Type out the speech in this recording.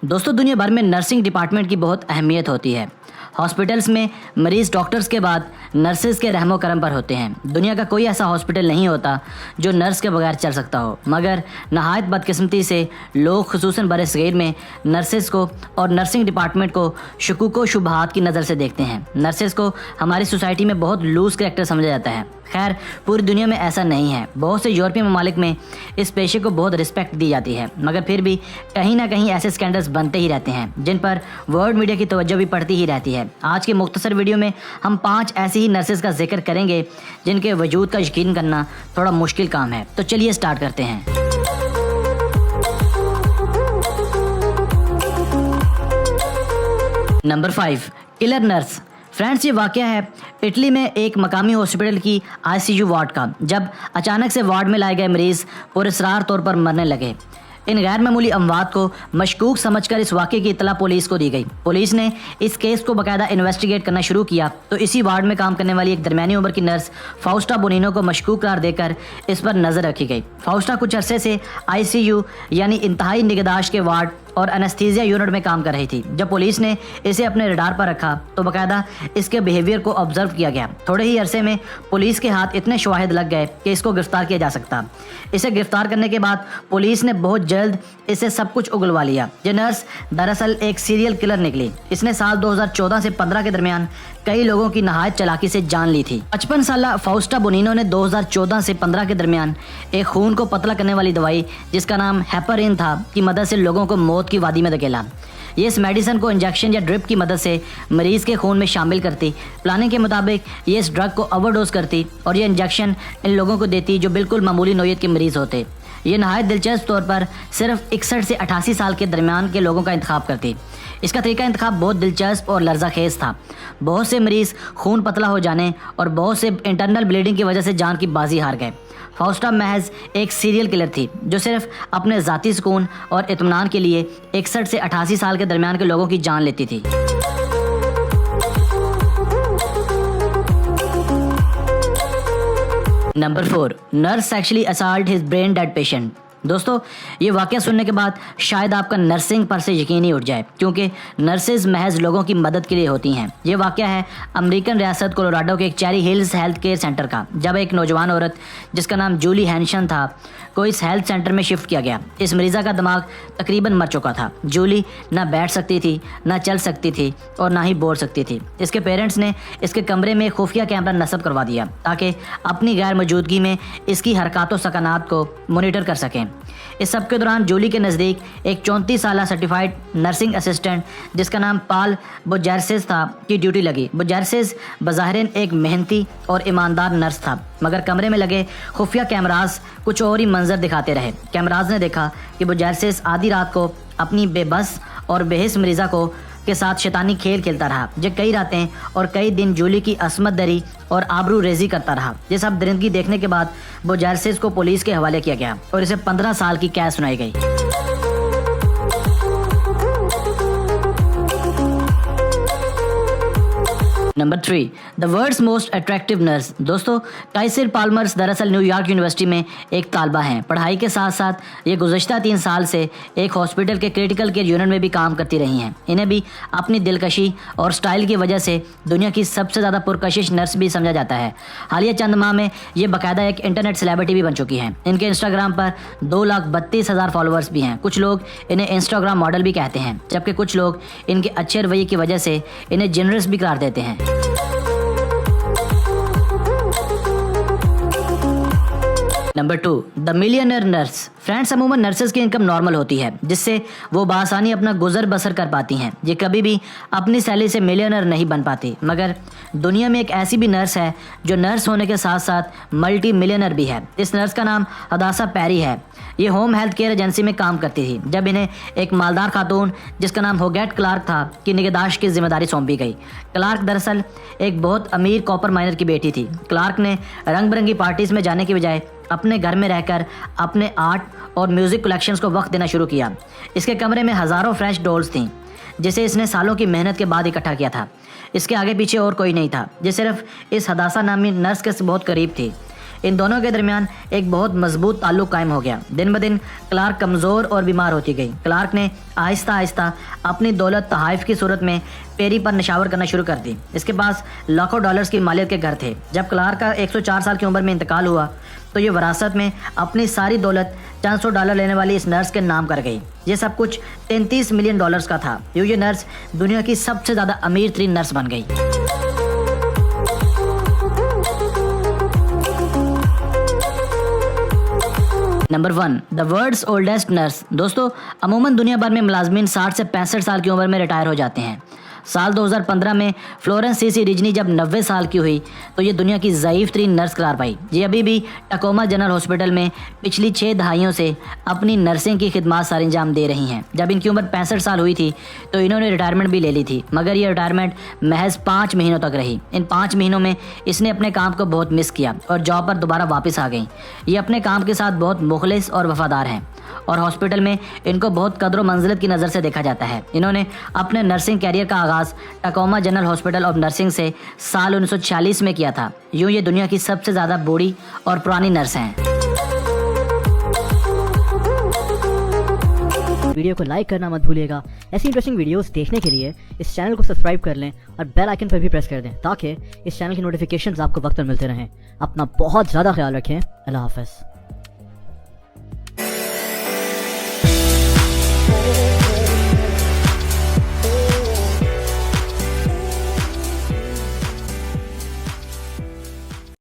दोस्तों, दुनिया भर में नर्सिंग डिपार्टमेंट की बहुत अहमियत होती है। हॉस्पिटल्स में मरीज़ डॉक्टर्स के बाद नर्सेज़ के रहमो करम पर होते हैं। दुनिया का कोई ऐसा हॉस्पिटल नहीं होता जो नर्स के बगैर चल सकता हो, मगर नहायत बदकिस्मती से लोग खुसूसन बरसगीर में नर्सेज़ को और नर्सिंग डिपार्टमेंट को शुकूक व शुबहात की नज़र से देखते हैं। नर्सेज़ को हमारी सोसाइटी में बहुत लूज़ करैक्टर समझा जाता है। खैर, पूरी दुनिया में ऐसा नहीं है। बहुत से यूरोपीय ममालिक में इस पेशे को बहुत रिस्पेक्ट दी जाती है, मगर फिर भी कहीं ना कहीं ऐसे स्कैंडल्स बनते ही रहते हैं जिन पर वर्ल्ड मीडिया की तवज्जो भी पड़ती ही रहती है। आज के मुख्तसर वीडियो में हम 5 ऐसी ही नर्सेज का जिक्र करेंगे जिनके वजूद का यकीन करना थोड़ा मुश्किल काम है। तो चलिए स्टार्ट करते हैं। Number 5, killer nurse. फ्रेंड्स, ये वाकया है इटली में एक मकामी हॉस्पिटल की आईसीयू वार्ड का, जब अचानक से वार्ड में लाए गए मरीज़ पुरस्रार तौर पर मरने लगे। इन गैर मामूली अमवात को मशकूक समझकर इस वाक़े की इत्तला पुलिस को दी गई। पुलिस ने इस केस को बाकायदा इन्वेस्टिगेट करना शुरू किया तो इसी वार्ड में काम करने वाली एक दरमियानी उम्र की नर्स फाउस्टा बोनिनो को मशकूक करार देकर इस पर नज़र रखी गई। फाउस्टा कुछ अरसे से आईसीयू यानी इंतहाई निगहदाश्त के वार्ड और एनेस्थीसिया यूनिट में काम कर रही थी। जब पुलिस ने इसे अपने रडार पर रखा तो बाकायदा इसके बिहेवियर को ऑब्जर्व किया गया। थोड़े ही अरसे में पुलिस के हाथ इतने शवाहिद लग गए कि इसको गिरफ्तार किया जा सकता। इसे गिरफ्तार करने के बाद पुलिस ने बहुत जल्द इसे सब कुछ उगलवा लिया। ये नर्स दरअसल एक सीरियल किलर निकली। इसने साल 2014 से 15 के दरमियान कई लोगों की नहायत चालाकी से जान ली थी। 55 साला फाउस्टा बोनिनो ने 2014 से 15 के दरमियान एक खून को पतला करने वाली दवाई जिसका नाम हेपरिन था की मदद से लोगों को मौत की वादी में धकेला। ये इस मेडिसिन को इंजेक्शन या ड्रिप की मदद से मरीज के खून में शामिल करती। प्लानिंग के मुताबिक ये इस ड्रग को ओवरडोज करती और ये इंजेक्शन इन लोगों को देती जो बिल्कुल मामूली नौयत के मरीज होते। ये नहायत दिलचस्प तौर पर सिर्फ 61 से 88 साल के दरमियान के लोगों का इंतखाब करती। इसका तरीका इंतखाब बहुत दिलचस्प और लर्ज़ाखेज़ था। बहुत से मरीज़ खून पतला हो जाने और बहुत से इंटरनल ब्लीडिंग की वजह से जान की बाजी हार गए। फाउस्टा महज एक सीरियल किलर थी जो सिर्फ अपने ज़ाती सुकून और इत्मीनान के लिए 61 से 88 साल के दरमियान के लोगों की जान लेती थी। Number 4, nurse sexually assault his brain dead patient. दोस्तों, ये वाक़या सुनने के बाद शायद आपका नर्सिंग पर से यकीन ही उठ जाए, क्योंकि नर्सेज महज लोगों की मदद के लिए होती हैं। ये वाक़या है अमेरिकन रियासत कोलोराडो के एक cherry hills health care centre का, जब एक नौजवान औरत जिसका नाम जूली हैंशन था को इस हेल्थ सेंटर में शिफ्ट किया गया। इस मरीज़ा का दिमाग तकरीबन मर चुका था। जूली ना बैठ सकती थी, ना चल सकती थी और ना ही बोल सकती थी। इसके पेरेंट्स ने इसके कमरे में खुफिया कैमरा नस्ब करवा दिया ताकि अपनी गैर मौजूदगी में इसकी हरकत व सकनात को मोनीटर कर सकें। इस सब के दौरान जूली के नज़दीक एक 34 साल सर्टिफाइड नर्सिंग असिस्टेंट जिसका नाम पाल बोजैरसेस था की ड्यूटी लगी। बोजैरसेस बज़ाहिरन एक मेहनती और ईमानदार नर्स था, मगर कमरे में लगे खुफिया कैमरास कुछ और ही मंजर दिखाते रहे। कैमराज ने देखा कि बोजैरसेस आधी रात को अपनी बेबस और बेहिस मरीज़ा को के साथ शैतानी खेल खेलता रहा, जो कई रातें और कई दिन जूली की असमत दरी और आबरू रेजी करता रहा। ये सब दरिंदगी देखने के बाद बोजैरसेस को पुलिस के हवाले किया गया और इसे 15 साल की कैद सुनाई गई। Number 3, the world's most attractive nurse. दोस्तों, काइसर पाल्मर्स दरअसल न्यूयॉर्क यूनिवर्सिटी में एक तालबा हैं। पढ़ाई के साथ साथ ये गुज़श्ता 3 साल से एक हॉस्पिटल के क्रिटिकल केयर यूनिट में भी काम करती रही हैं। इन्हें भी अपनी दिलकशी और स्टाइल की वजह से दुनिया की सबसे ज़्यादा पुरकशिश नर्स भी समझा जाता है। हालिया चंद माह में ये बाकायदा एक इंटरनेट सेलिब्रिटी भी बन चुकी हैं। इनके इंस्टाग्राम पर 2,32,000 फॉलोअर्स भी हैं। कुछ लोग इन्हें इंस्टाग्राम मॉडल भी कहते हैं, जबकि कुछ लोग इनके अच्छे रवैये की वजह से इन्हें जेनरस भी करार देते हैं। Number 2, the millionaire nurse. Friends, अमूमन नर्सेज की इनकम नॉर्मल होती है जिससे वो बासानी अपना गुजर बसर कर पाती हैं। ये कभी भी अपनी सैलरी से मिलियनर नहीं बन पाती, मगर दुनिया में एक ऐसी भी नर्स है जो नर्स होने के साथ साथ मल्टी मिलियनर भी है। इस नर्स का नाम हदासा पैरी है। ये होम हेल्थ केयर एजेंसी में काम करती थी जब इन्हें एक मालदार खातून जिसका नाम होगेट क्लार्क था की निगहदाश्त की जिम्मेदारी सौंपी गई। क्लार्क दरअसल एक बहुत अमीर कॉपर माइनर की बेटी थी। क्लार्क ने रंग बिरंगी पार्टीज में जाने की बजाय अपने घर में रहकर अपने आर्ट और म्यूज़िक कलेक्शंस को वक्त देना शुरू किया। इसके कमरे में हज़ारों फ्रेश डॉल्स थीं जिसे इसने सालों की मेहनत के बाद इकट्ठा किया था। इसके आगे पीछे और कोई नहीं था, ये सिर्फ इस हदासा नामी नर्स के बहुत करीब थी। इन दोनों के दरमियान एक बहुत मजबूत ताल्लुक कायम हो गया। दिन ब दिन क्लार्क कमज़ोर और बीमार होती गई। क्लार्क ने आहिस्ता आहिस्ता अपनी दौलत तहाइफ की सूरत में पेरी पर निशावर करना शुरू कर दी। इसके पास लाखों डॉलर्स की मालियत के घर थे। जब क्लार्क का 104 साल की उम्र में इंतकाल हुआ तो ये वरासत में अपनी सारी दौलत चंद सौ डॉलर लेने वाली इस नर्स के नाम कर गई। ये सब कुछ 33 मिलियन डॉलर्स का था। ये नर्स दुनिया की सबसे ज़्यादा अमीर तरीन नर्स बन गई। Number 1, the world's oldest nurse. दोस्तों, अमूमन दुनिया भर में मुलाजमीन 60 से 65 साल की उम्र में रिटायर हो जाते हैं। साल 2015 में फ्लोरेंस सीसी रिजनी जब 90 साल की हुई तो ये दुनिया की ज़ईफ़ तरीन नर्स करार पाई। ये अभी भी टकोमा जनरल हॉस्पिटल में पिछली 6 दहाइयों से अपनी नर्सिंग की खिदमत सर अंजाम दे रही हैं। जब इनकी उम्र 65 साल हुई थी तो इन्होंने रिटायरमेंट भी ले ली थी, मगर ये रिटायरमेंट महज 5 महीनों तक रही। इन 5 महीनों में इसने अपने काम को बहुत मिस किया और जॉब पर दोबारा वापस आ गई। ये अपने काम के साथ बहुत मुखलिस और वफादार हैं और हॉस्पिटल में इनको बहुत कदर मंजिलत की नज़र से देखा जाता है। इन्होंने अपने नर्सिंग कैरियर का आगाज़ टकोमा जनरल हॉस्पिटल ऑफ नर्सिंग से साल 1946 में किया था। यूँ ये दुनिया की सबसे ज़्यादा बूढ़ी और पुरानी नर्स हैं। वीडियो को लाइक करना मत भूलिएगा। ऐसी इंटरेस्टिंग वीडियोस देखने के लिए इस चैनल को सब्सक्राइब कर लें और बेल आइकन पर भी प्रेस कर दें ताकि इस चैनल की नोटिफिकेशंस आपको वक्त पर मिलते रहें। अपना बहुत ज़्यादा ख्याल रखें। अल्लाह हाफ़िज़।